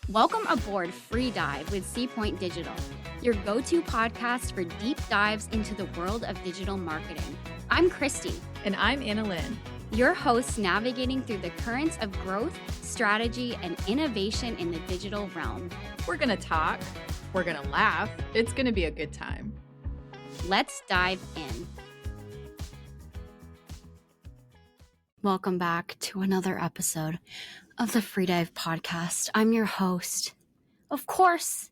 Welcome aboard Free Dive with C Point Digital, your go-to podcast for deep dives into the world of digital marketing. I'm Kristy. And I'm Annalyn. Your hosts navigating through the currents of growth, strategy, and innovation in the digital realm. We're going to talk. We're going to laugh. It's going to be a good time. Let's dive in. Welcome back to another episode of the Free Dive podcast. I'm your host, of course,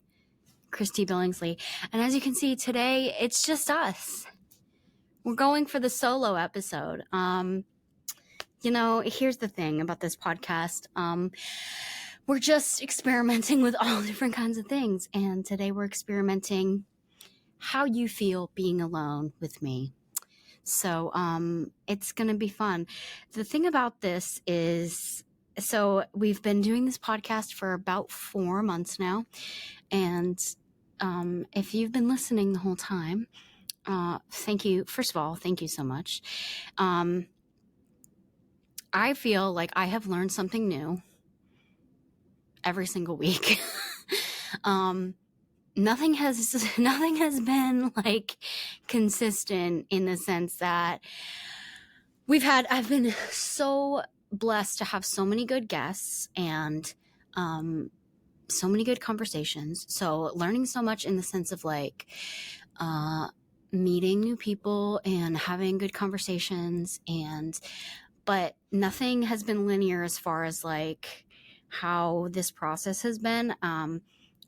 Kristy Billingsley. And as you can see today, it's just us. We're going for the solo episode. Here's the thing about this podcast. We're just experimenting with all different kinds of things. And today we're experimenting how you feel being alone with me. So it's going to be fun. The thing about this is, so we've been doing this podcast for about 4 months now. And if you've been listening the whole time, thank you. First of all, thank you so much. I feel like I have learned something new every single week. Nothing has been like consistent in the sense that I've been so blessed to have so many good guests and so many good conversations. So learning so much in the sense of like meeting new people and having good conversations, but nothing has been linear as far as like how this process has been.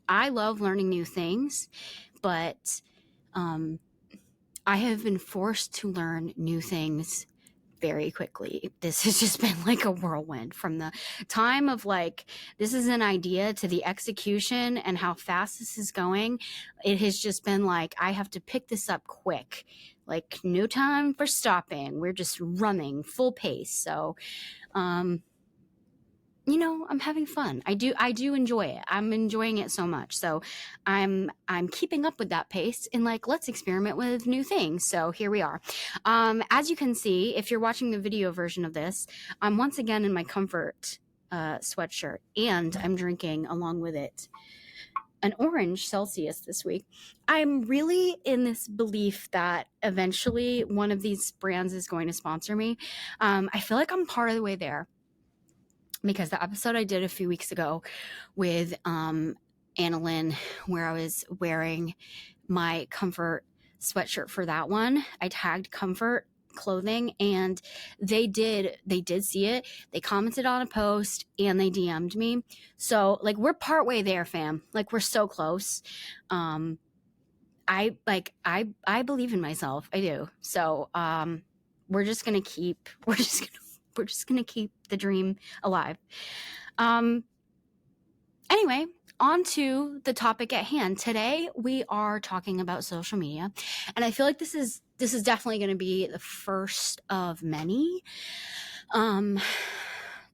I love learning new things, but I have been forced to learn new things very quickly. This has just been like a whirlwind from the time of like, this is an idea to the execution and how fast this is going. It has just been like, I have to pick this up quick, like no time for stopping. We're just running full pace. So, I'm having fun. I do enjoy it. I'm enjoying it so much. So I'm keeping up with that pace and like, let's experiment with new things. So here we are. As you can see, if you're watching the video version of this, I'm once again in my comfort sweatshirt, and I'm drinking along with it an orange Celsius this week. I'm really in this belief that eventually one of these brands is going to sponsor me. I feel like I'm part of the way there, because the episode I did a few weeks ago with Annalyn, where I was wearing my comfort sweatshirt for that one, I tagged Comfort Clothing, and they did see it. They commented on a post and they DM'd me. So like, we're partway there, fam. Like, we're so close. I believe in myself. I do. So we're just gonna keep the dream alive. Anyway, on to the topic at hand. Today, we are talking about social media. And I feel like this is definitely going to be the first of many.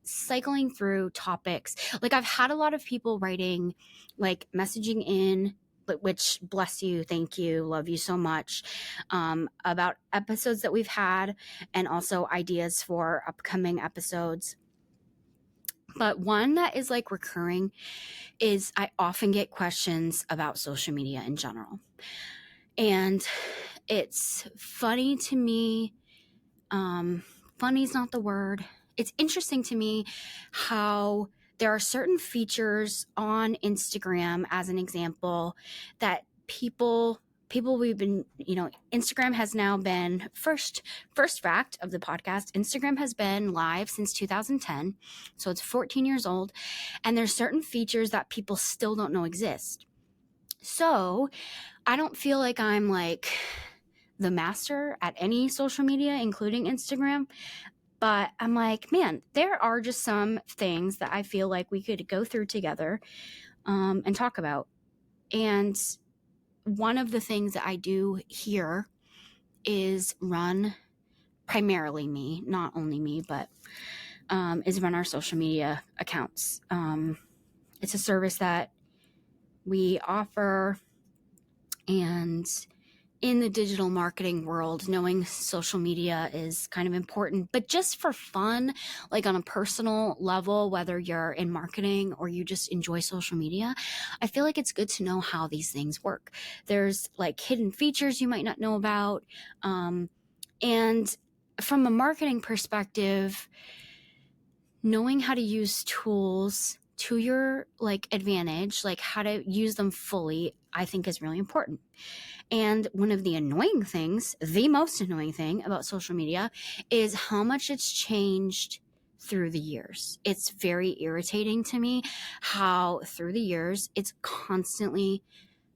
Cycling through topics. Like, I've had a lot of people writing, like messaging in, which, bless you, thank you, love you so much, about episodes that we've had and also ideas for upcoming episodes. But one that is like recurring is I often get questions about social media in general. And it's funny to me. Funny is not the word. It's interesting to me how there are certain features on Instagram, as an example, that people we've been, Instagram has now been, first fact of the podcast, Instagram has been live since 2010. So it's 14 years old. And there's certain features that people still don't know exist. So I don't feel like I'm like the master at any social media, including Instagram. But I'm like, man, there are just some things that I feel like we could go through together and talk about. And one of the things that I do here is run, primarily me, not only me, but is run our social media accounts. It's a service that we offer, and in the digital marketing world, knowing social media is kind of important, but just for fun, like on a personal level, whether you're in marketing or you just enjoy social media, I feel like it's good to know how these things work. There's like hidden features you might not know about. And from a marketing perspective, knowing how to use tools to your like advantage, like how to use them fully, I think is really important. And one of the annoying things, the most annoying thing about social media is how much it's changed through the years. It's very irritating to me how through the years it's constantly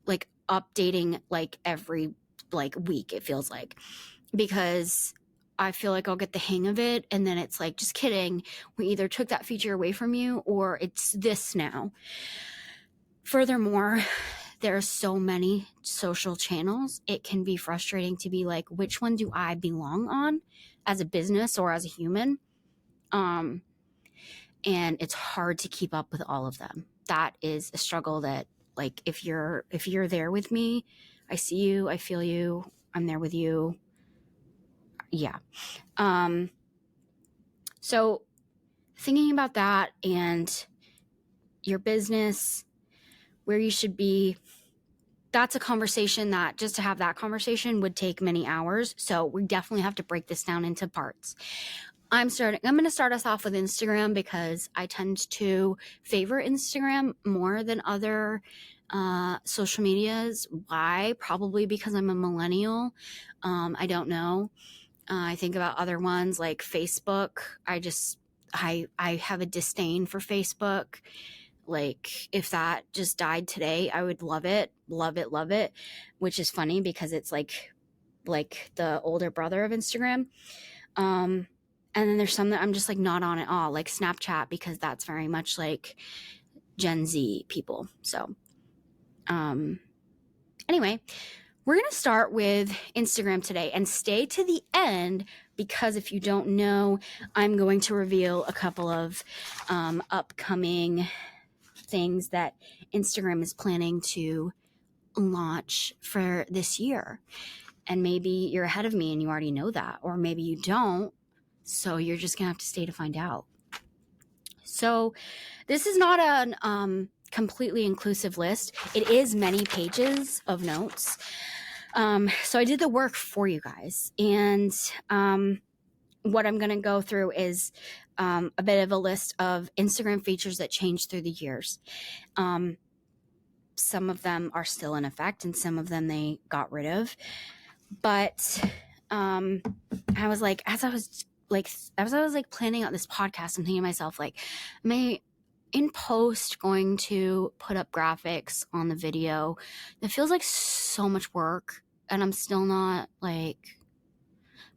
like updating like every like week, it feels like, because I feel like I'll get the hang of it and then it's like, just kidding. We either took that feature away from you or it's this now. Furthermore, there are so many social channels. It can be frustrating to be like, which one do I belong on as a business or as a human? And it's hard to keep up with all of them. That is a struggle that, like, if you're there with me, I see you, I feel you, I'm there with you. Yeah. So thinking about that and your business, where you should be, that's a conversation that just to have that conversation would take many hours. So we definitely have to break this down into parts. I'm going to start us off with Instagram because I tend to favor Instagram more than other social medias. Why? Probably because I'm a millennial. I don't know. I think about other ones like Facebook. I have a disdain for Facebook. Like, if that just died today, I would love it, which is funny because it's like the older brother of Instagram. And then there's some that I'm just like not on at all, like Snapchat, because that's very much like Gen Z people. So, anyway, we're going to start with Instagram today and stay to the end because if you don't know, I'm going to reveal a couple of upcoming things that Instagram is planning to launch for this year. And maybe you're ahead of me and you already know that, or maybe you don't. So you're just going to have to stay to find out. So this is not a completely inclusive list. It is many pages of notes. So I did the work for you guys. And what I'm going to go through is a bit of a list of Instagram features that changed through the years. Some of them are still in effect and some of them they got rid of. But I was like, as I was planning out this podcast, I'm thinking to myself, like, am I in post going to put up graphics on the video? It feels like so much work and I'm still not like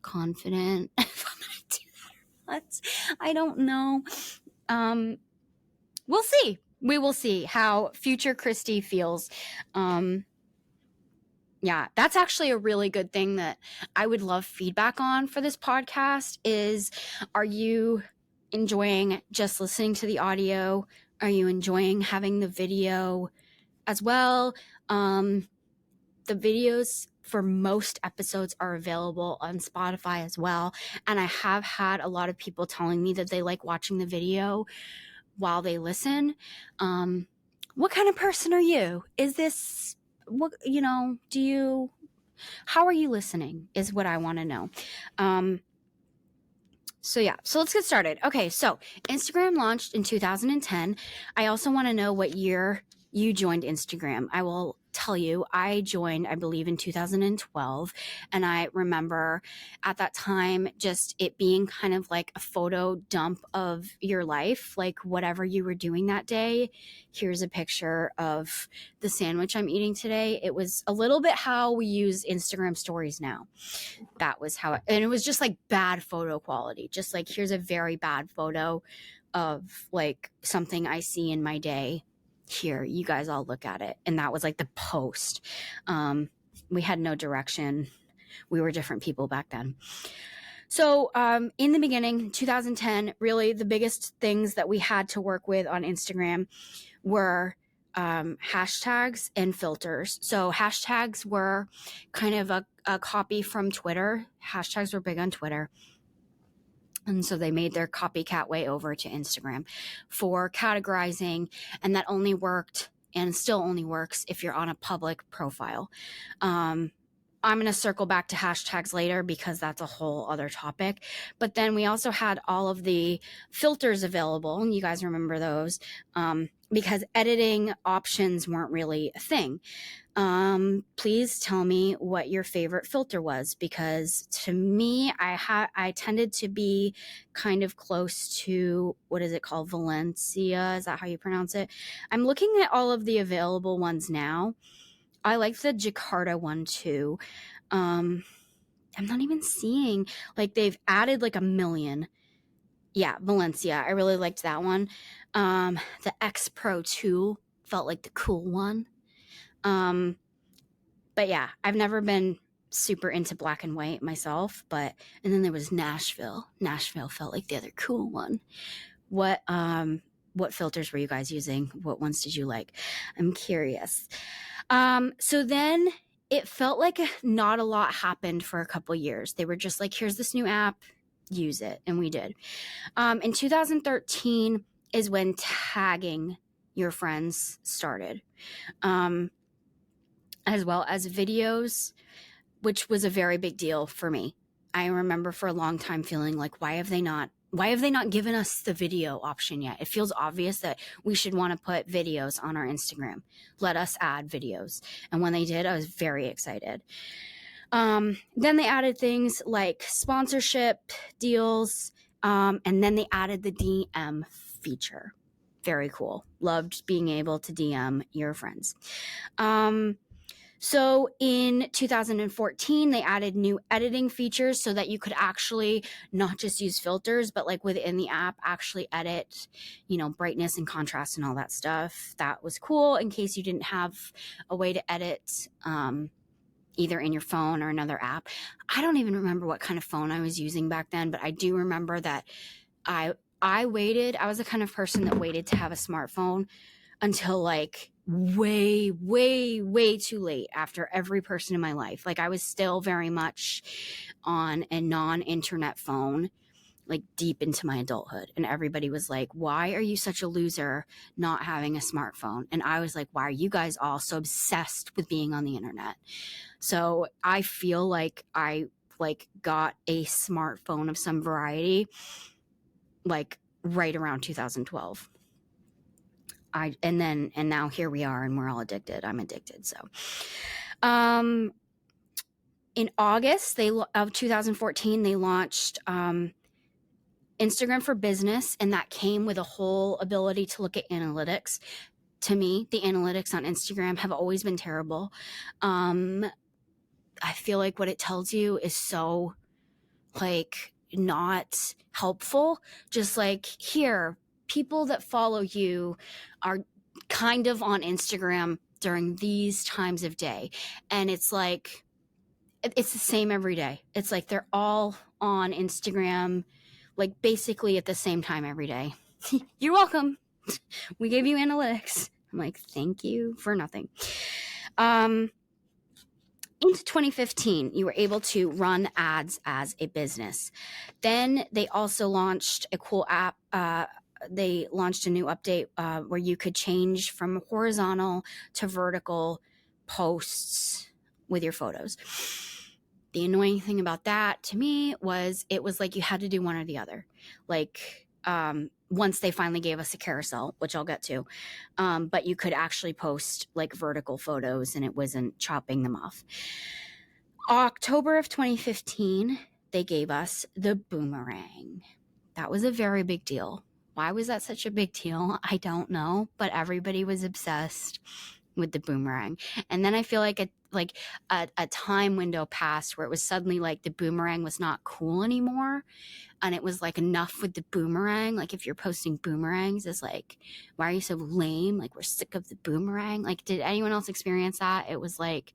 confident if I'm gonna do that or not. I don't know. We'll see. We will see how future Kristy feels. Yeah, that's actually a really good thing that I would love feedback on for this podcast is, are you enjoying just listening to the audio? Are you enjoying having the video as well? The videos for most episodes are available on Spotify as well. And I have had a lot of people telling me that they like watching the video while they listen. What kind of person are you? Is this, what, how are you listening is what I want to know. So let's get started. Okay, so Instagram launched in 2010. I also want to know what year you joined Instagram. I will tell you, I joined, I believe, in 2012. And I remember at that time, just it being kind of like a photo dump of your life, like whatever you were doing that day. Here's a picture of the sandwich I'm eating today. It was a little bit how we use Instagram stories now. That was how, and it was just like bad photo quality. Just like, here's a very bad photo of like something I see in my day. Here, you guys all look at it. And that was like the post. We had no direction. We were different people back then. So in the beginning, 2010, really the biggest things that we had to work with on Instagram were hashtags and filters. So hashtags were kind of a copy from Twitter. Hashtags were big on Twitter. And so they made their copycat way over to Instagram for categorizing, and that only worked and still only works if you're on a public profile. I'm going to circle back to hashtags later because that's a whole other topic. But then we also had all of the filters available, and you guys remember those, because editing options weren't really a thing. Please tell me what your favorite filter was, because to me, I tended to be kind of close to, what is it called? Valencia. Is that how you pronounce it? I'm looking at all of the available ones now. I like the Jakarta one too. I'm not even seeing, like, they've added like a million. Yeah, Valencia. I really liked that one. The X Pro 2 felt like the cool one. But yeah, I've never been super into black and white myself, and then there was Nashville. Nashville felt like the other cool one. What filters were you guys using? What ones did you like? I'm curious. So then it felt like not a lot happened for a couple years. They were just like, here's this new app, use it. And we did. In 2013 is when tagging your friends started. As well as videos, which was a very big deal for me. I remember for a long time feeling like, why have they not given us the video option yet? It feels obvious that we should want to put videos on our Instagram. Let us add videos. And when they did, I was very excited. Then they added things like sponsorship deals, and then they added the DM feature. Very cool. Loved being able to DM your friends. So in 2014, they added new editing features so that you could actually not just use filters, but like within the app, actually edit, brightness and contrast and all that stuff. That was cool in case you didn't have a way to edit, either in your phone or another app. I don't even remember what kind of phone I was using back then, but I do remember that I was the kind of person that waited to have a smartphone until like way, way, way too late after every person in my life. Like I was still very much on a non-internet phone, like deep into my adulthood. And everybody was like, why are you such a loser not having a smartphone? And I was like, why are you guys all so obsessed with being on the internet? So I feel like I got a smartphone of some variety, like right around 2012. And now here we are and we're all addicted. I'm addicted. So, in August of 2014, they launched, Instagram for Business, and that came with a whole ability to look at analytics. To me, the analytics on Instagram have always been terrible. I feel like what it tells you is so like not helpful. Just like, here, people that follow you are kind of on Instagram during these times of day. And it's like, it's the same every day. It's like they're all on Instagram, like basically at the same time every day. You're welcome. We gave you analytics. I'm like, thank you for nothing. Into 2015, you were able to run ads as a business. Then they also launched a cool app. They launched a new update where you could change from horizontal to vertical posts with your photos. The annoying thing about that to me was it was like you had to do one or the other. Like, once they finally gave us a carousel, which I'll get to, but you could actually post like vertical photos and it wasn't chopping them off. October of 2015, they gave us the boomerang. That was a very big deal. Why was that such a big deal? I don't know, but everybody was obsessed with the boomerang. And then I feel like a time window passed where it was suddenly like the boomerang was not cool anymore. And it was like, enough with the boomerang. Like, if you're posting boomerangs, it's like, why are you so lame? Like, we're sick of the boomerang. Like, did anyone else experience that? It was like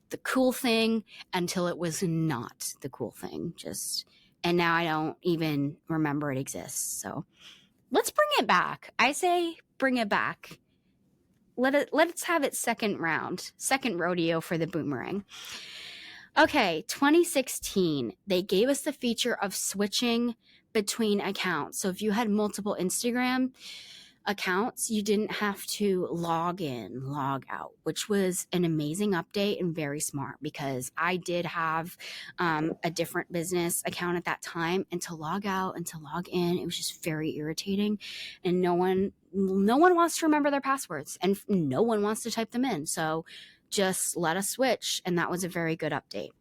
the cool thing until it was not the cool thing. And now I don't even remember it exists. So let's bring it back. I say bring it back. let's have it second rodeo for the boomerang. Okay, 2016, they gave us the feature of switching between accounts. So if you had multiple Instagram accounts, you didn't have to log in, log out, which was an amazing update and very smart, because I did have a different business account at that time, and to log out and to log in, it was just very irritating, and no one wants to remember their passwords, and no one wants to type them in. So just let us switch, and that was a very good update.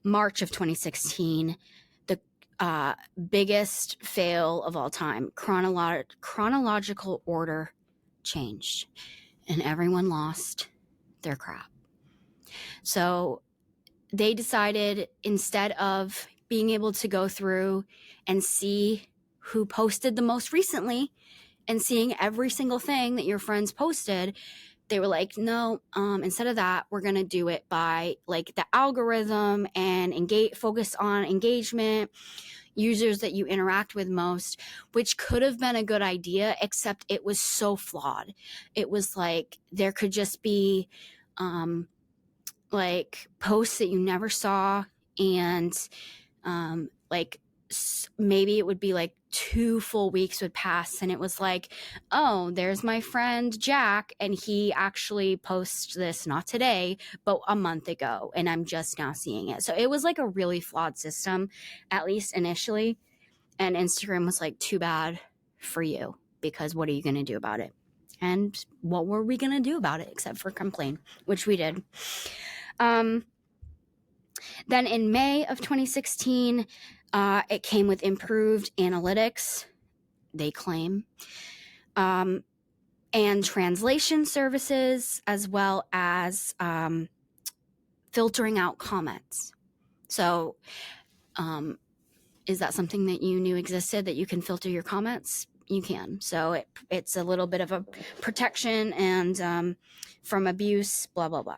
March of 2016, the biggest fail of all time, chronological order changed, and everyone lost their crap. So they decided, instead of being able to go through and see who posted the most recently and seeing every single thing that your friends posted, they were like, no, instead of that, we're going to do it by like the algorithm and focus on engagement, users that you interact with most, which could have been a good idea, except it was so flawed. It was like there could just be like posts that you never saw, and like maybe it would be like 2 full weeks would pass, and it was like, oh, there's my friend Jack, and he actually posts this not today but a month ago, and I'm just now seeing it. So it was like a really flawed system, at least initially, and Instagram was like, too bad for you, because what are you going to do about it? And what were we going to do about it except for complain, which we did. Then in May of 2016, it came with improved analytics, they claim, and translation services, as well as filtering out comments. So is that something that you knew existed, that you can filter your comments? You can. So it's a little bit of a protection and from abuse, blah, blah, blah.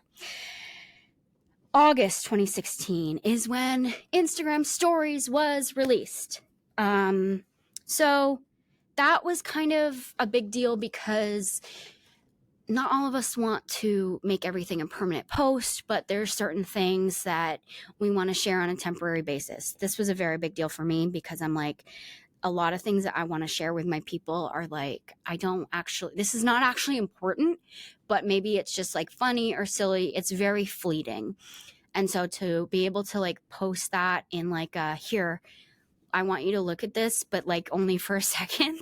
August 2016 is when Instagram Stories was released. So that was kind of a big deal, because not all of us want to make everything a permanent post, but there's certain things that we want to share on a temporary basis. This was a very big deal for me, because I'm like, a lot of things that I want to share with my people are like, this is not actually important, but maybe it's just like funny or silly. It's very fleeting. And so to be able to like post that in like here, I want you to look at this, but like only for a second,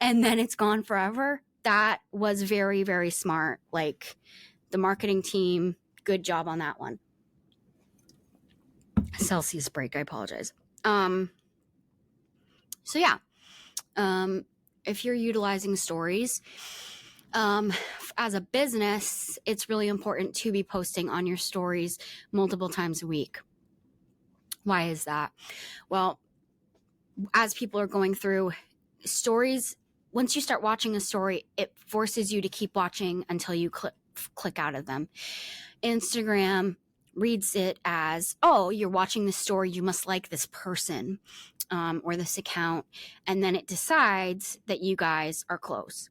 and then it's gone forever. That was very, very smart. Like the marketing team, good job on that one. Celsius break, I apologize. So yeah, if you're utilizing stories, as a business, it's really important to be posting on your stories multiple times a week. Why is that? Well, as people are going through stories, once you start watching a story, it forces you to keep watching until you click out of them. Instagram reads it as, oh, you're watching this story, you must like this person or this account, and then it decides that you guys are close.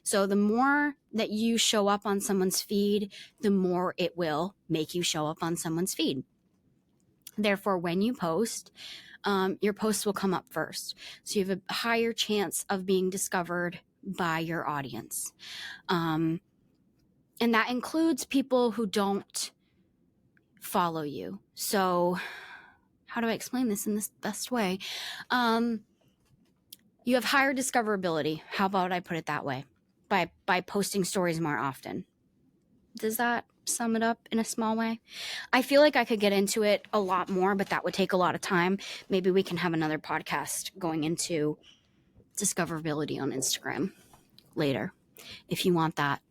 So the more that you show up on someone's feed, the more it will make you show up on someone's feed. Therefore, when you post, your posts will come up first. So you have a higher chance of being discovered by your audience. And that includes people who don't follow you. So how do I explain this in the best way? You have higher discoverability. How about I put it that way? By posting stories more often. Does that sum it up in a small way? I feel like I could get into it a lot more, but that would take a lot of time. Maybe we can have another podcast going into discoverability on Instagram later. If you want that,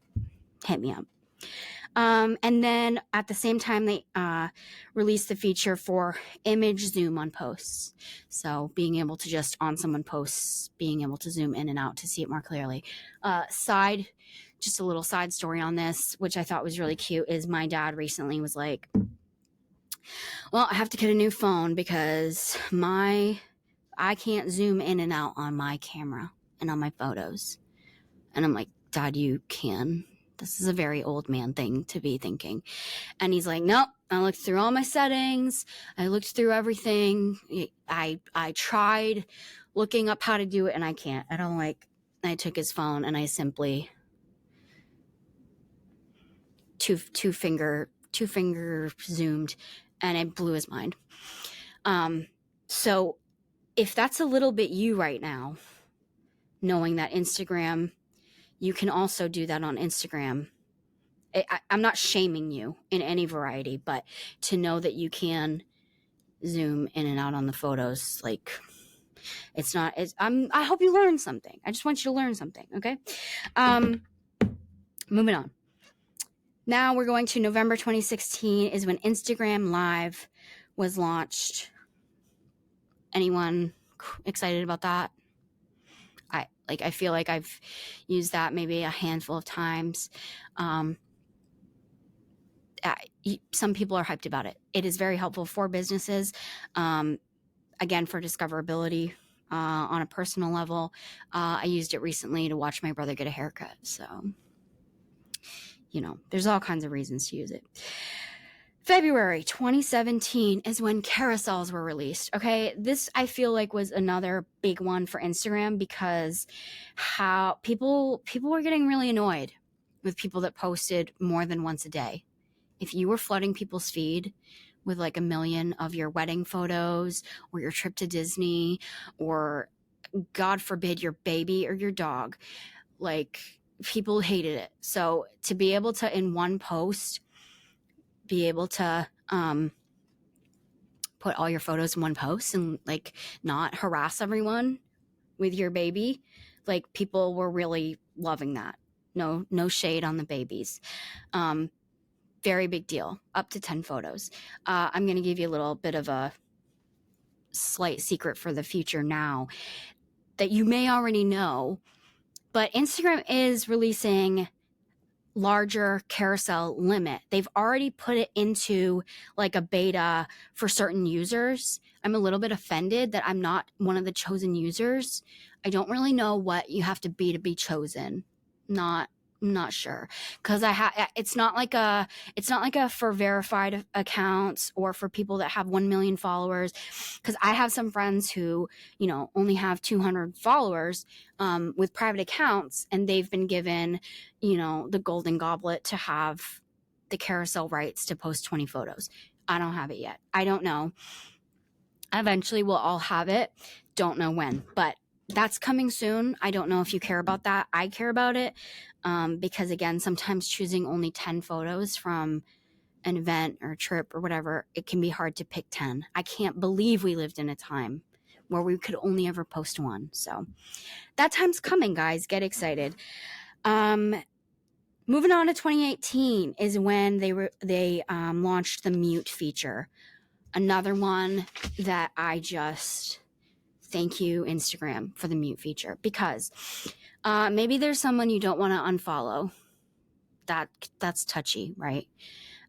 hit me up. And then at the same time, they released the feature for image zoom on posts. So being able to just on someone posts, being able to zoom in and out to see it more clearly. Just a little side story on this, which I thought was really cute, is my dad recently was like, well, I have to get a new phone because I can't zoom in and out on my camera and on my photos. And I'm like, Dad, you can. This is a very old man thing to be thinking. And he's like, nope, I looked through all my settings. I looked through everything. I tried looking up how to do it, and I can't. I don't like, I took his phone and I simply two finger zoomed, and it blew his mind. So if that's a little bit you right now, knowing that Instagram, you can also do that on Instagram. I'm not shaming you in any variety, but to know that you can zoom in and out on the photos, like it's not, I hope you learned something. I just want you to learn something. Okay. Moving on. Now we're going to November 2016 is when Instagram Live was launched. Anyone excited about that? I feel like I've used that maybe a handful of times. Some people are hyped about it. It is very helpful for businesses. Again, for discoverability on a personal level. I used it recently to watch my brother get a haircut. So, there's all kinds of reasons to use it. February 2017 is when carousels were released. Okay, this I feel like was another big one for Instagram because how people were getting really annoyed with people that posted more than once a day. If you were flooding people's feed with like 1 million of your wedding photos or your trip to Disney or God forbid your baby or your dog, like people hated it. So to be able to in one post be able to put all your photos in one post and like not harass everyone with your baby, like people were really loving that. No shade on the babies. Very big deal. Up to 10 photos. I'm going to give you a little bit of a slight secret for the future now that you may already know, but Instagram is releasing larger carousel limit. They've already put it into like a beta for certain users. I'm a little bit offended that I'm not one of the chosen users. I don't really know what you have to be chosen. I'm not sure because it's not like a for verified accounts or for people that have 1 million followers, because I have some friends who only have 200 followers with private accounts, and they've been given the golden goblet to have the carousel rights to post 20 photos. I don't have it yet. I don't know. Eventually we'll all have it. Don't know when, but that's coming soon. I don't know if you care about that. I care about it because, again, sometimes choosing only 10 photos from an event or a trip or whatever, it can be hard to pick 10. I can't believe we lived in a time where we could only ever post one. So that time's coming, guys. Get excited. Moving on to 2018 is when they launched the mute feature. Another one that I just... Thank you, Instagram, for the mute feature, because maybe there's someone you don't want to unfollow. That's touchy, right?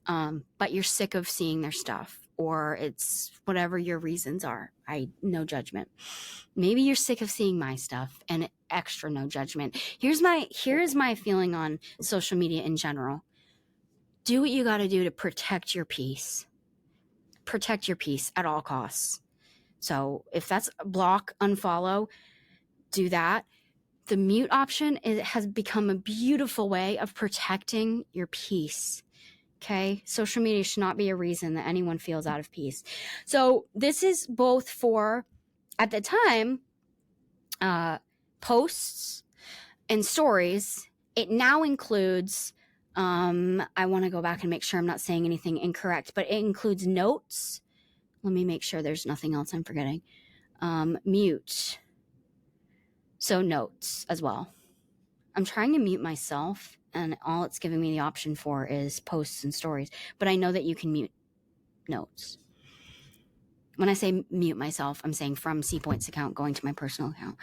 But you're sick of seeing their stuff, or it's whatever your reasons are. No judgment. Maybe you're sick of seeing my stuff, and extra no judgment. Here's my feeling on social media in general. Do what you got to do to protect your peace. Protect your peace at all costs. So if that's block, unfollow, do that. The mute option has become a beautiful way of protecting your peace. Okay? Social media should not be a reason that anyone feels out of peace. So this is both for, at the time, posts and stories. It now includes, I want to go back and make sure I'm not saying anything incorrect, but it includes notes. Let me make sure there's nothing else I'm forgetting. Mute. So notes as well. I'm trying to mute myself, and all it's giving me the option for is posts and stories. But I know that you can mute notes. When I say mute myself, I'm saying from C-Point's account going to my personal account.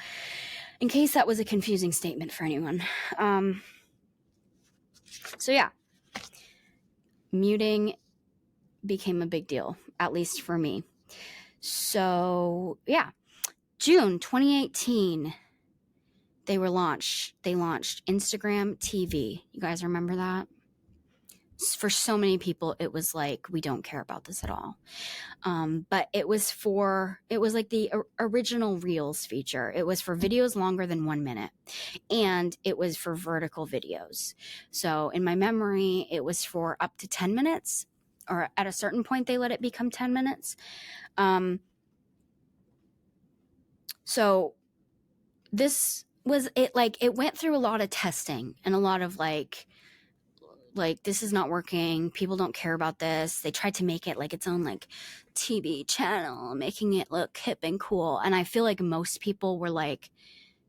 In case that was a confusing statement for anyone. So yeah. Muting became a big deal, at least for me. So yeah, June 2018 They launched Instagram TV. You guys remember that? For so many people, it was like, we don't care about this at all. But it was like the original Reels feature. It was for videos longer than 1 minute, and it was for vertical videos. So in my memory, it was for up to 10 minutes, or at a certain point, they let it become 10 minutes. So this was it. Like, it went through a lot of testing and a lot of like, this is not working. People don't care about this. They tried to make it like its own like TV channel, making it look hip and cool. And I feel like most people were like,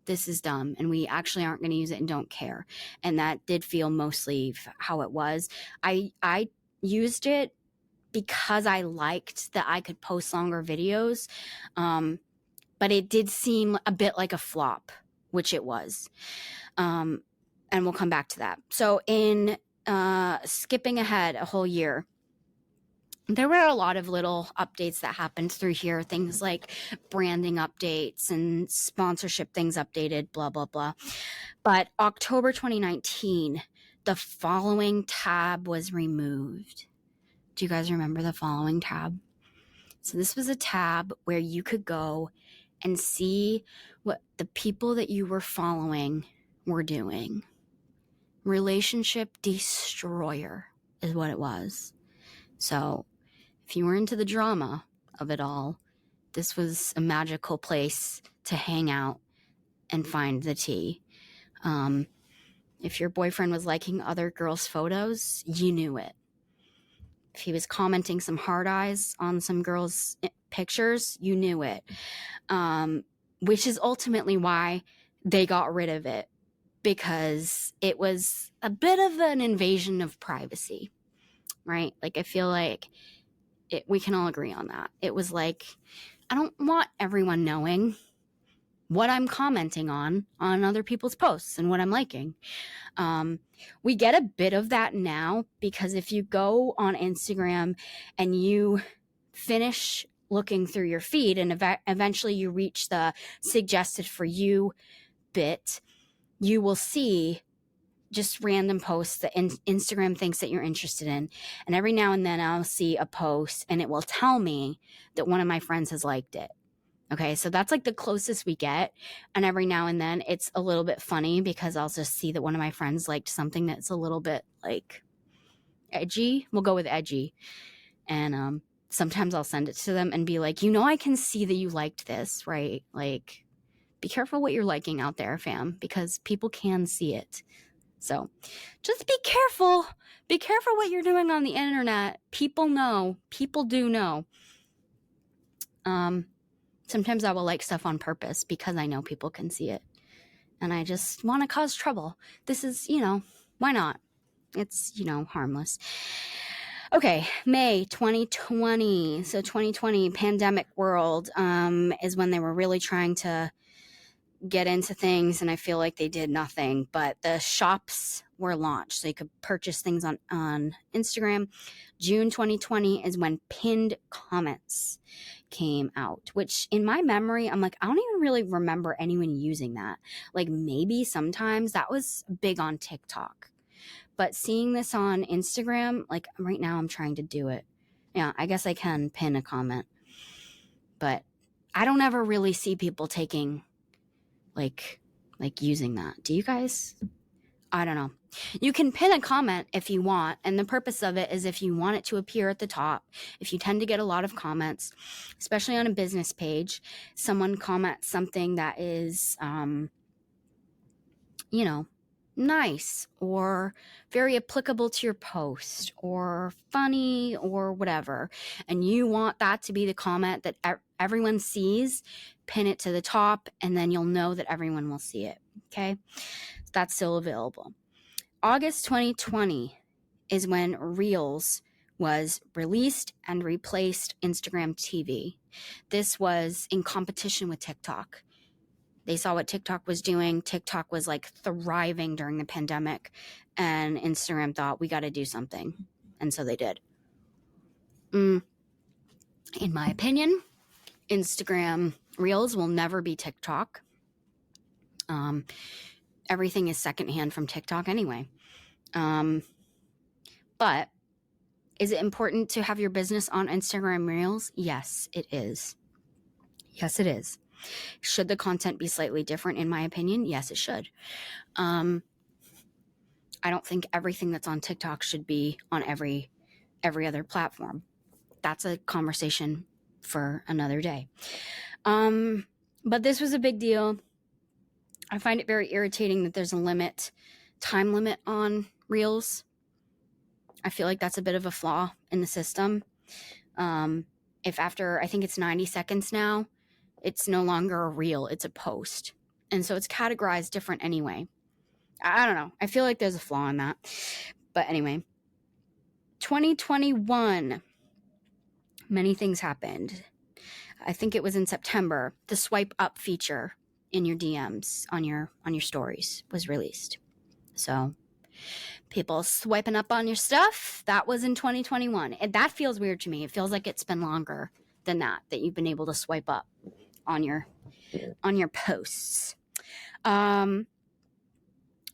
this is dumb and we actually aren't going to use it and don't care. And that did feel mostly how it was. I used it because I liked that I could post longer videos. But it did seem a bit like a flop, which it was. And we'll come back to that. So in skipping ahead a whole year, there were a lot of little updates that happened through here. Things like branding updates and sponsorship things updated, blah, blah, blah. But October 2019, the following tab was removed. Do you guys remember the following tab? So this was a tab where you could go and see what the people that you were following were doing. Relationship destroyer is what it was. So if you were into the drama of it all, this was a magical place to hang out and find the tea. If your boyfriend was liking other girls' photos, you knew it. If he was commenting some hard eyes on some girls' pictures, you knew it. Which is ultimately why they got rid of it, because it was a bit of an invasion of privacy, right? Like, I feel like we can all agree on that. It was like, I don't want everyone knowing what I'm commenting on other people's posts and what I'm liking. We get a bit of that now, because if you go on Instagram and you finish looking through your feed and eventually you reach the suggested for you bit, you will see just random posts that Instagram thinks that you're interested in. And every now and then I'll see a post and it will tell me that one of my friends has liked it. Okay, so that's like the closest we get. And every now and then it's a little bit funny, because I'll just see that one of my friends liked something that's a little bit like edgy. We'll go with edgy. And sometimes I'll send it to them and be like, I can see that you liked this, right? Like, be careful what you're liking out there, fam, because people can see it. So just be careful. Be careful what you're doing on the internet. People know. People do know. Sometimes I will like stuff on purpose because I know people can see it. And I just want to cause trouble. This is, why not? It's, harmless. Okay, May 2020. So 2020, pandemic world, is when they were really trying to get into things, and I feel like they did nothing. But the shops were launched, so you could purchase things on Instagram. June 2020 is when pinned comments came out, which in my memory, I'm like, I don't even really remember anyone using that. Like, maybe sometimes that was big on TikTok. But seeing this on Instagram, like right now I'm trying to do it. Yeah, I guess I can pin a comment. But I don't ever really see people taking like using that. Do you guys? I don't know. You can pin a comment if you want, and the purpose of it is if you want it to appear at the top. If you tend to get a lot of comments, especially on a business page, someone comments something that is nice or very applicable to your post or funny or whatever, and you want that to be the comment that everyone sees, pin it to the top, and then you'll know that everyone will see it. Okay, that's still available. August 2020 is when Reels was released and replaced Instagram TV. This was in competition with TikTok. They saw what TikTok was doing. TikTok was like thriving during the pandemic, and Instagram thought, we got to do something. And so they did. In my opinion, Instagram Reels will never be TikTok. Everything is secondhand from TikTok anyway. But is it important to have your business on Instagram Reels? Yes, it is. Yes, it is. Should the content be slightly different? In my opinion, yes, it should. I don't think everything that's on TikTok should be on every other platform. That's a conversation for another day. But this was a big deal. I find it very irritating that there's a time limit on Reels. I feel like that's a bit of a flaw in the system. If after, I think it's 90 seconds now, it's no longer a reel, it's a post. And so it's categorized different anyway. I don't know. I feel like there's a flaw in that. But anyway, 2021, many things happened. I think it was in September. The swipe up feature in your DMs on your stories was released. So people swiping up on your stuff, that was in 2021. And that feels weird to me. It feels like it's been longer than that you've been able to swipe up on your posts.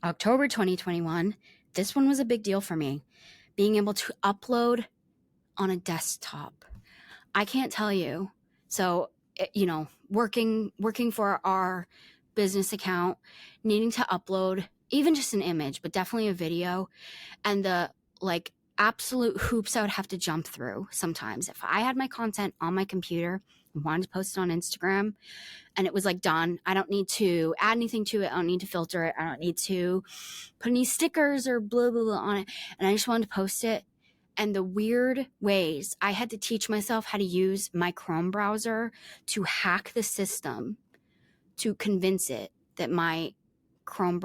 October 2021, this one was a big deal for me. Being able to upload on a desktop. I can't tell you. So, working for our business account, needing to upload even just an image, but definitely a video, and the absolute hoops I would have to jump through sometimes. If I had my content on my computer and wanted to post it on Instagram and it was done, I don't need to add anything to it. I don't need to filter it. I don't need to put any stickers or blah, blah, blah on it. And I just wanted to post it. And the weird ways I had to teach myself how to use my Chrome browser to hack the system to convince it that my Chrome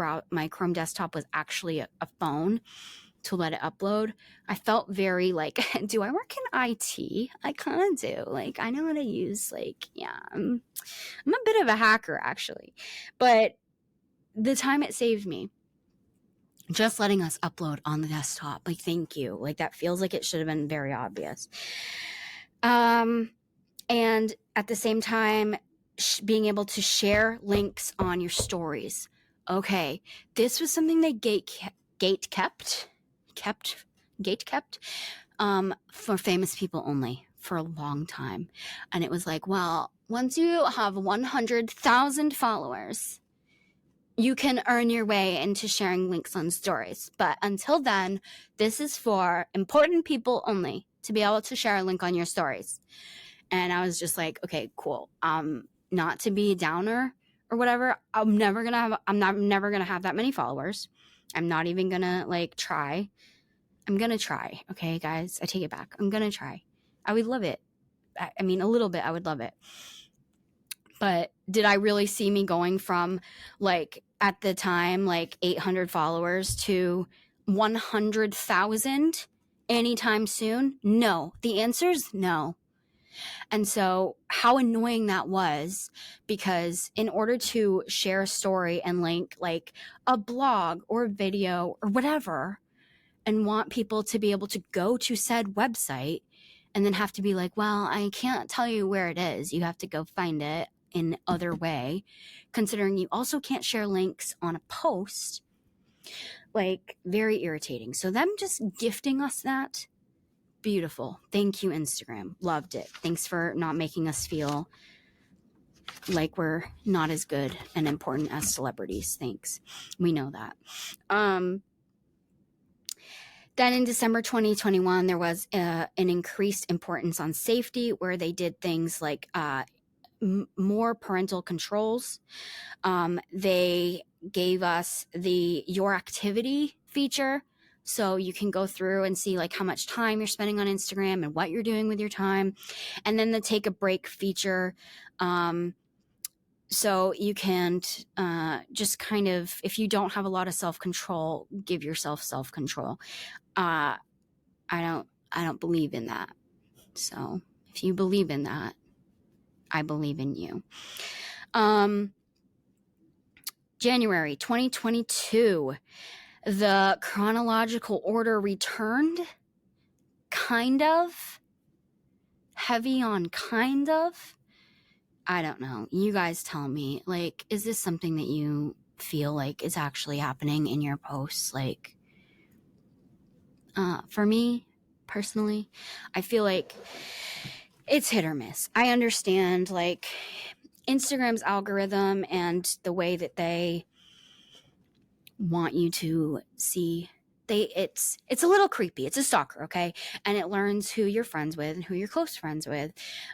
desktop was actually a phone to let it upload. I felt very do I work in IT? I kind of do. I know how to use I'm a bit of a hacker actually. But the time it saved me, just letting us upload on the desktop, thank you. That feels like it should have been very obvious. And at the same time, being able to share links on your stories. Okay, this was something they gate kept for famous people only for a long time. And it was once you have 100,000 followers, you can earn your way into sharing links on stories. But until then, this is for important people only to be able to share a link on your stories. And I was just okay, cool. Not to be a downer or whatever. I'm never gonna have that many followers. I'm not even gonna try. I'm gonna try. Okay, guys, I take it back. I'm gonna try. I would love it. I mean, a little bit, I would love it. But did I really see me going from at the time 800 followers to 100,000 anytime soon? No. The answer is no. And so how annoying that was, because in order to share a story and link a blog or a video or whatever, and want people to be able to go to said website and then have to be well, I can't tell you where it is. You have to go find it in other way, considering you also can't share links on a post, very irritating. So them just gifting us that, beautiful. Thank you, Instagram. Loved it. Thanks for not making us feel like we're not as good and important as celebrities. Thanks. We know that. Then in December 2021, there was an increased importance on safety, where they did things more parental controls. They gave us the Your Activity feature, so you can go through and see how much time you're spending on Instagram and what you're doing with your time. And then the Take a Break feature, so you can just kind of, if you don't have a lot of self-control, give yourself self-control. I don't believe in that. So if you believe in that, I believe in you. January 2022, the chronological order returned. Kind of. Heavy on kind of. I don't know. You guys tell me. Is this something that you feel like is actually happening in your posts. Like, for me personally, I feel like it's hit or miss. I understand like Instagram's algorithm and the way that they want you to see, it's a little creepy. It's a stalker, okay? And it learns who you're friends with and who you're close friends with,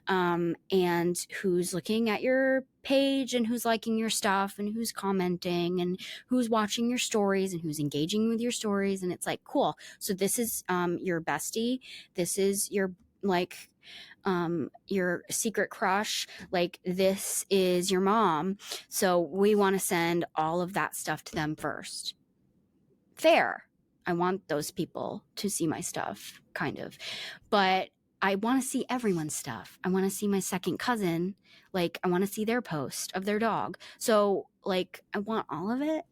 and who's looking at your page and who's liking your stuff and who's commenting and who's watching your stories and who's engaging with your stories. And it's like, cool. So this is your bestie. This is your like your secret crush. Like, this is your mom. So we want to send all of that stuff to them first. Fair. I want those people to see my stuff, kind of. But I want to see everyone's stuff. I want to see my second cousin. Like, I want to see their post of their dog. So, like, I want all of it.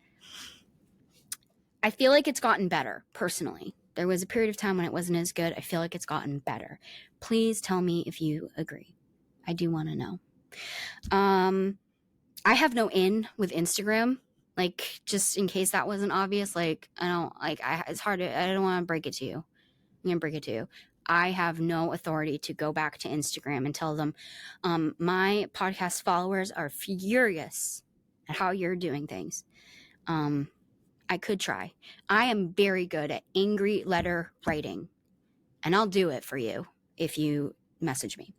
I feel like it's gotten better, personally. There was a period of time when it wasn't as good. I feel like it's gotten better. Please tell me if you agree. I do want to know. I have no in with Instagram. Like, just in case that wasn't obvious, like, I don't, like, it's hard to, I don't want to break it to you. I'm going to break it to you. I have no authority to go back to Instagram and tell them, my podcast followers are furious at how you're doing things. I could try. I am very good at angry letter writing, and I'll do it for you if you message me.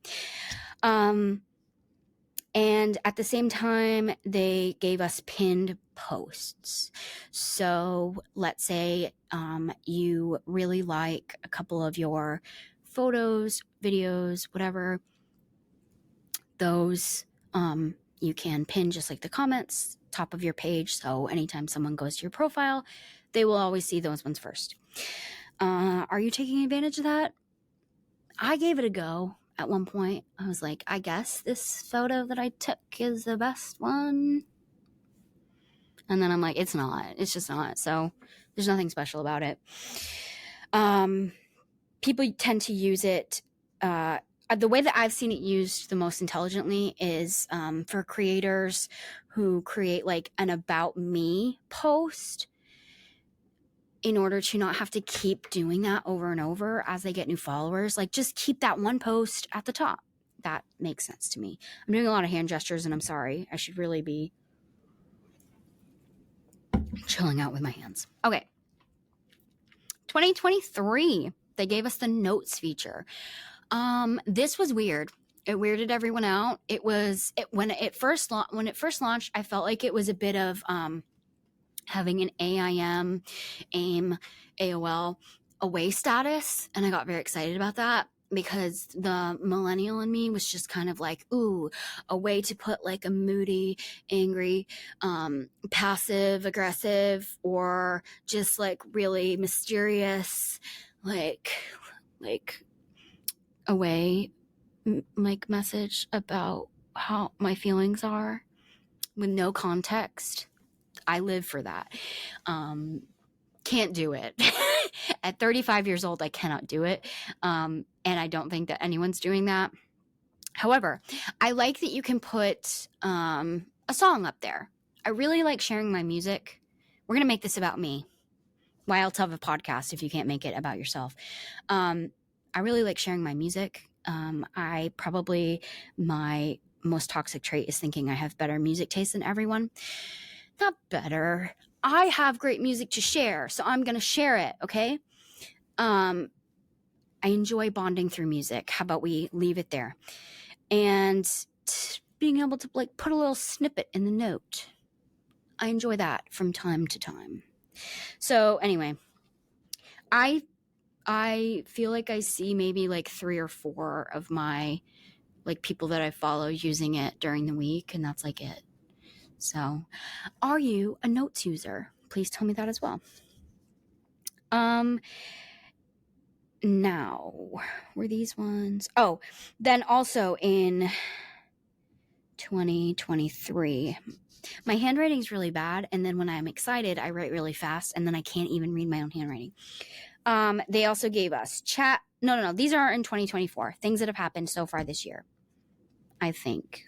And at the same time, they gave us pinned posts. So let's say you really like a couple of your photos, videos, whatever. Those you can pin just like the comments, top of your page. So anytime someone goes to your profile, they will always see those ones first. Are you taking advantage of that? I gave it a go. At one point, I was like, I guess this photo that I took is the best one. And then I'm like, it's not. It's just not. So there's nothing special about it. People tend to use it. The way that I've seen it used the most intelligently is for creators who create like an about me post in order to not have to keep doing that over and over as they get new followers. Like, just keep that one post at the top. That makes sense to me. I'm doing a lot of hand gestures and I'm sorry. I should really be chilling out with my hands. Okay. 2023, they gave us the notes feature. This was weird. It weirded everyone out. When it first launched, I felt like it was a bit of having an AIM, AOL away status. And I got very excited about that because the millennial in me was just kind of like, ooh, a way to put like a moody, angry, passive, aggressive, or just like really mysterious, like away like message about how my feelings are with no context. I live for that. Can't do it. At 35 years old, I cannot do it. And I don't think that anyone's doing that. However, I like that you can put a song up there. I really like sharing my music. We're going to make this about me. Why else have a podcast if you can't make it about yourself? I really like sharing my music. My most toxic trait is thinking I have better music taste than everyone. Not better. I have great music to share, so I'm going to share it, okay? I enjoy bonding through music. How about we leave it there? And being able to like put a little snippet in the note. I enjoy that from time to time. So anyway, I feel like I see maybe like 3 or 4 of my like people that I follow using it during the week, and that's like it. So, are you a notes user? Please tell me that as well. Now, were these ones? Oh, then also in 2023, my handwriting's really bad, and then when I'm excited, I write really fast, and then I can't even read my own handwriting. They also gave us chat. No. These are in 2024. Things that have happened so far this year, I think.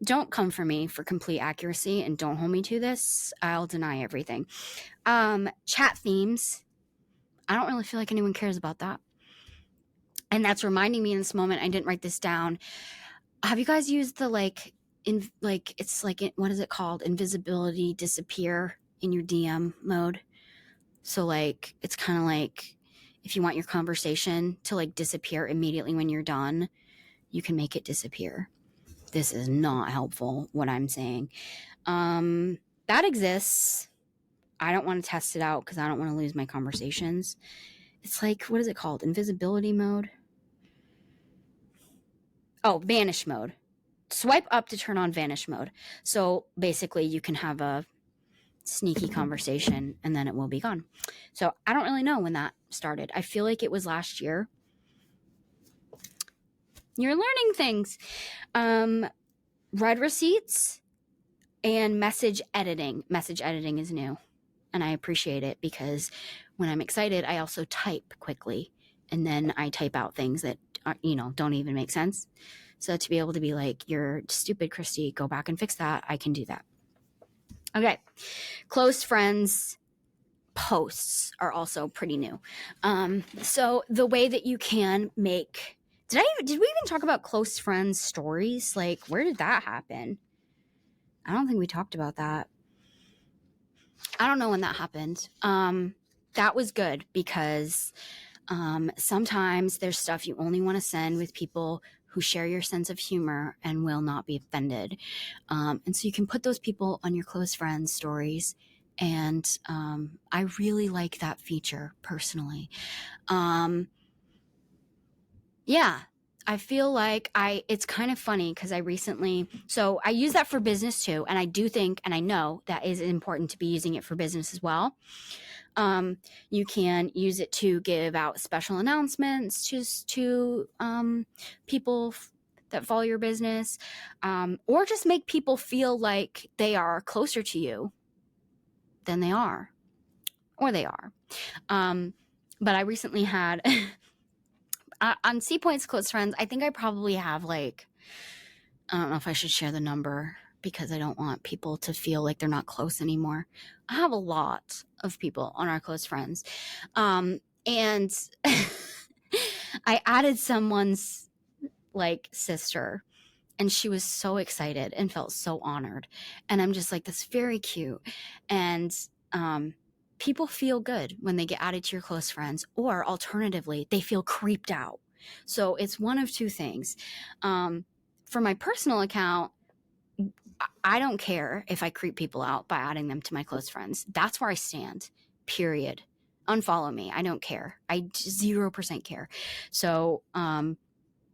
don't come for me for complete accuracy and don't hold me to this. I'll deny everything. Chat themes. I don't really feel like anyone cares about that. And that's reminding me in this moment, I didn't write this down. Have you guys used the it's like, what is it called? Invisibility disappear in your DM mode. So like, it's kind of like if you want your conversation to like disappear immediately when you're done, you can make it disappear. This is not helpful, what I'm saying. That exists. I don't want to test it out because I don't want to lose my conversations. It's like, what is it called? Invisibility mode? Oh, vanish mode. Swipe up to turn on vanish mode. So basically you can have a sneaky conversation and then it will be gone. So I don't really know when that started. I feel like it was last year. You're learning things. Read receipts and message editing. Message editing is new and I appreciate it because when I'm excited, I also type quickly and then I type out things that are, don't even make sense. So to be able to be like, you're stupid, Kristy, go back and fix that. I can do that. Okay. Close friends posts are also pretty new. So the way that you can make, did we even talk about close friends stories? Like, where did that happen? I don't think we talked about that. I don't know when that happened. That was good because sometimes there's stuff you only want to send with people who share your sense of humor and will not be offended. And so you can put those people on your close friends stories. And I really like that feature personally. Yeah, I feel like it's kind of funny because so I use that for business too. And I do think, and I know that is important to be using it for business as well. You can use it to give out special announcements to people that follow your business, or just make people feel like they are closer to you than they are, or they are. But I recently had on C Point's close friends, I think I probably have like, I don't know if I should share the number because I don't want people to feel like they're not close anymore. I have a lot of people on our close friends. And I added someone's like sister and she was so excited and felt so honored. And I'm just like, that's very cute. And people feel good when they get added to your close friends, or alternatively, they feel creeped out. So it's one of two things. For my personal account, I don't care if I creep people out by adding them to my close friends. That's where I stand, period. Unfollow me. I don't care. I 0% care. So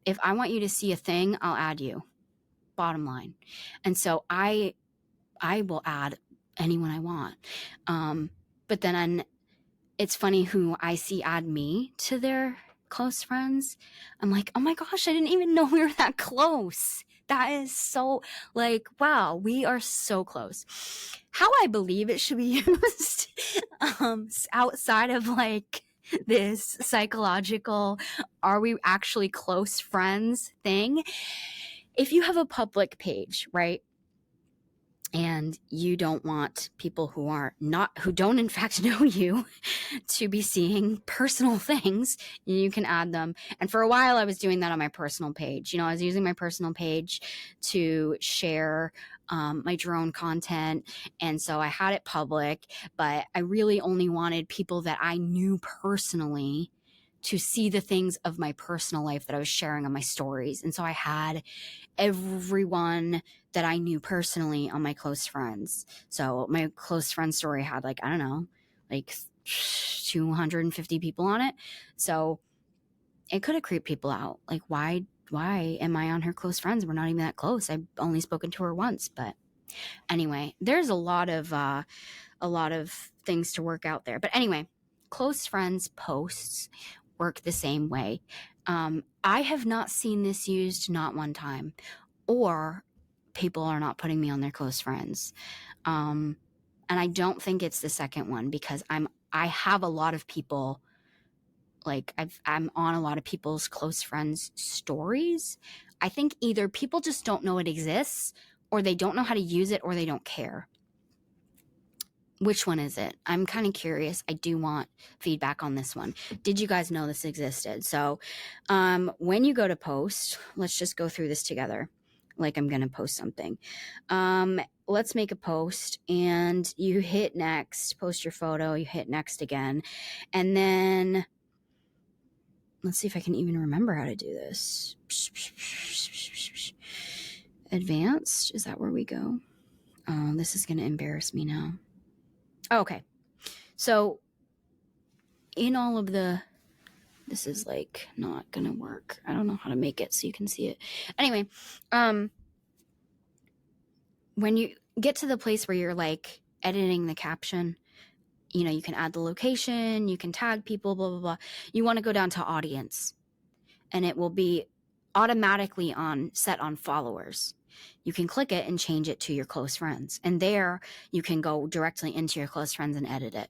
if I want you to see a thing, I'll add you. Bottom line. And so I will add anyone I want. But then it's funny who I see add me to their close friends. I'm like, oh my gosh, I didn't even know we were that close. That is so like, wow, we are so close. How I believe it should be used outside of like this psychological, are we actually close friends thing? If you have a public page, right? And you don't want people who don't in fact know you to be seeing personal things, you can add them. And for a while I was doing that on my personal page. I was using my personal page to share my drone content. And so I had it public, but I really only wanted people that I knew personally to see the things of my personal life that I was sharing on my stories. And so I had everyone that I knew personally on my close friends. So my close friend story had like, I don't know, like 250 people on it. So it could have creeped people out. Like, why am I on her close friends? We're not even that close. I've only spoken to her once. But anyway, there's a lot of things to work out there. But anyway, close friends posts work the same way. I have not seen this used not one time, or people are not putting me on their close friends. And I don't think it's the second one because I have a lot of people, like I'm on a lot of people's close friends stories. I think either people just don't know it exists, or they don't know how to use it, or they don't care. Which one is it? I'm kind of curious. I do want feedback on this one. Did you guys know this existed? So when you go to post, let's just go through this together. Like I'm going to post something. Let's make a post, and you hit next, post your photo, you hit next again. And then let's see if I can even remember how to do this. Advanced, is that where we go? Oh, this is going to embarrass me now. Okay. So in all of this is like not going to work. I don't know how to make it so you can see it. Anyway, when you get to the place where you're like editing the caption, you know, you can add the location, you can tag people, blah, blah, blah. You want to go down to audience, and it will be automatically set on followers. You can click it and change it to your close friends. And there you can go directly into your close friends and edit it,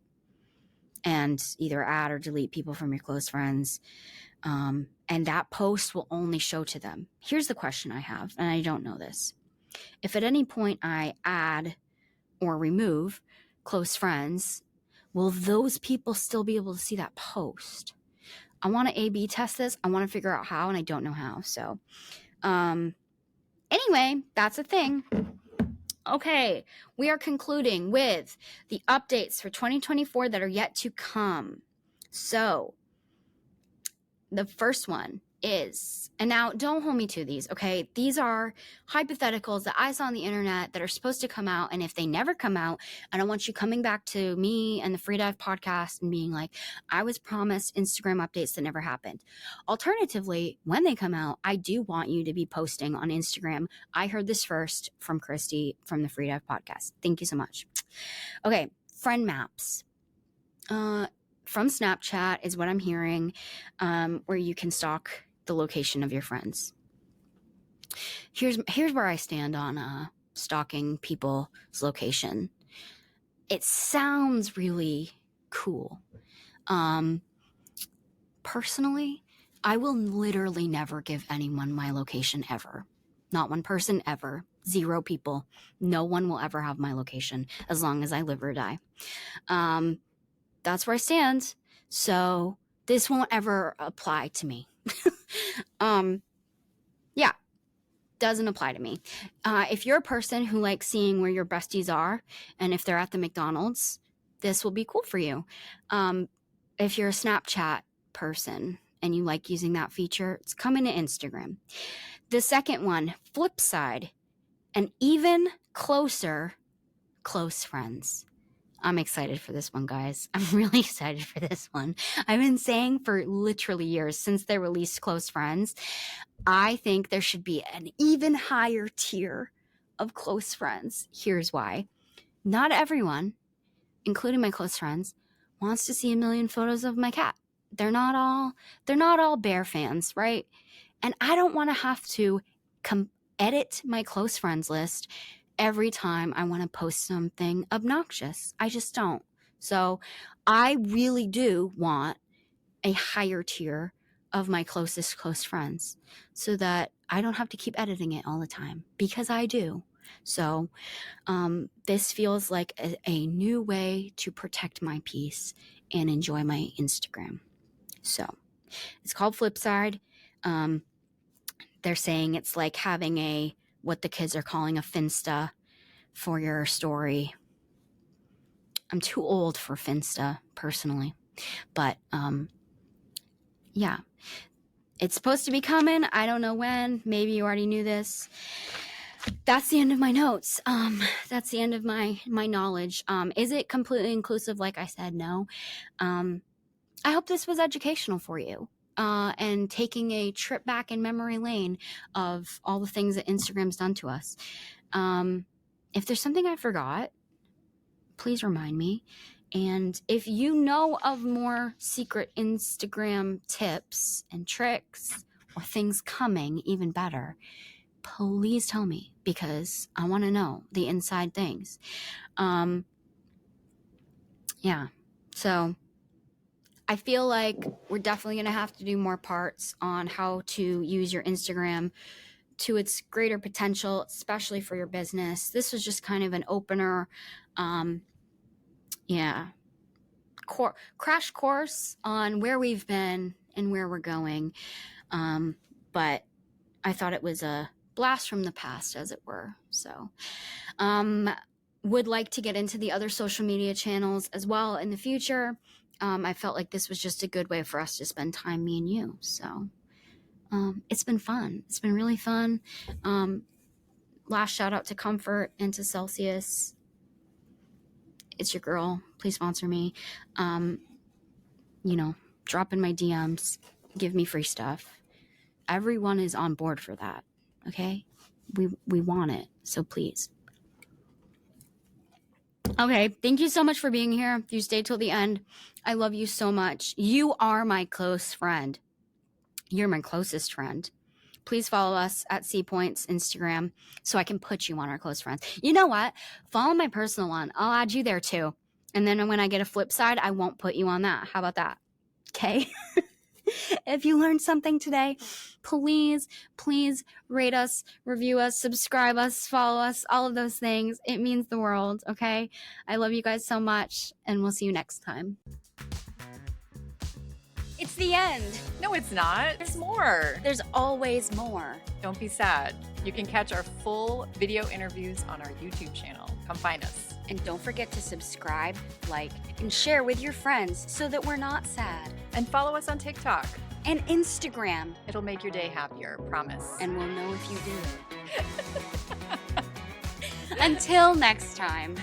and either add or delete people from your close friends. And that post will only show to them. Here's the question I have, and I don't know this. If at any point I add or remove close friends, will those people still be able to see that post? I want to A/B test this. I want to figure out how, and I don't know how. So, anyway, that's a thing. Okay, we are concluding with the updates for 2024 that are yet to come. So, the first one is, and now don't hold me to these, okay? These are hypotheticals that I saw on the internet that are supposed to come out, and if they never come out, I don't want you coming back to me and the Free Dive podcast and being like, I was promised Instagram updates that never happened. Alternatively, when they come out, I do want you to be posting on Instagram. I heard this first from Kristy from the Free Dive podcast. Thank you so much. Okay, friend maps. From Snapchat is what I'm hearing, where you can stalk the location of your friends. Here's where I stand on stalking people's location. It sounds really cool. Personally, I will literally never give anyone my location ever. Not one person ever. 0 people. No one will ever have my location as long as I live or die. That's where I stand. So this won't ever apply to me. Yeah, doesn't apply to me. If you're a person who likes seeing where your besties are, and if they're at the McDonald's, this will be cool for you. If you're a Snapchat person and you like using that feature, it's coming to Instagram. The second one, flip side, an even closer close friends. I'm excited for this one, guys. I'm really excited for this one. I've been saying for literally years since they released Close Friends, I think there should be an even higher tier of close friends. Here's why. Not everyone, including my close friends, wants to see a million photos of my cat. They're not all bear fans, right? And I don't want to have to edit my close friends list every time I want to post something obnoxious. I just don't. So I really do want a higher tier of my closest close friends so that I don't have to keep editing it all the time, because I do. So this feels like a new way to protect my peace and enjoy my Instagram. So it's called Flipside. They're saying it's like having what the kids are calling a Finsta for your story. I'm too old for Finsta, personally. But, yeah. It's supposed to be coming. I don't know when. Maybe you already knew this. That's the end of my notes. That's the end of my knowledge. Is it completely inclusive? Like I said, no. I hope this was educational for you. And taking a trip back in memory lane of all the things that Instagram's done to us. If there's something I forgot, please remind me. And if you know of more secret Instagram tips and tricks or things coming, even better, please tell me, because I want to know the inside things. Yeah. So I feel like we're definitely going to have to do more parts on how to use your Instagram to its greater potential, especially for your business. This was just kind of an opener. Crash course on where we've been and where we're going. But I thought it was a blast from the past, as it were. So, would like to get into the other social media channels as well in the future. I felt like this was just a good way for us to spend time, me and you. So, it's been fun. It's been really fun. Last shout out to Comfort and to Celsius. It's your girl. Please sponsor me. Drop in my DMs. Give me free stuff. Everyone is on board for that. Okay? We want it. So please. Okay. Thank you so much for being here. You stayed till the end. I love you so much. You are my close friend. You're my closest friend. Please follow us at CPoints Instagram so I can put you on our close friends. You know what? Follow my personal one. I'll add you there too. And then when I get a flip side, I won't put you on that. How about that? Okay? If you learned something today, please rate us, review us, subscribe us, follow us, all of those things. It means the world, okay? I love you guys so much, and we'll see you next time. It's the end. No, it's not. There's more. There's always more. Don't be sad. You can catch our full video interviews on our YouTube channel. Come find us. And don't forget to subscribe, like, and share with your friends so that we're not sad. And follow us on TikTok. And Instagram. It'll make your day happier, promise. And we'll know if you do it. Until next time.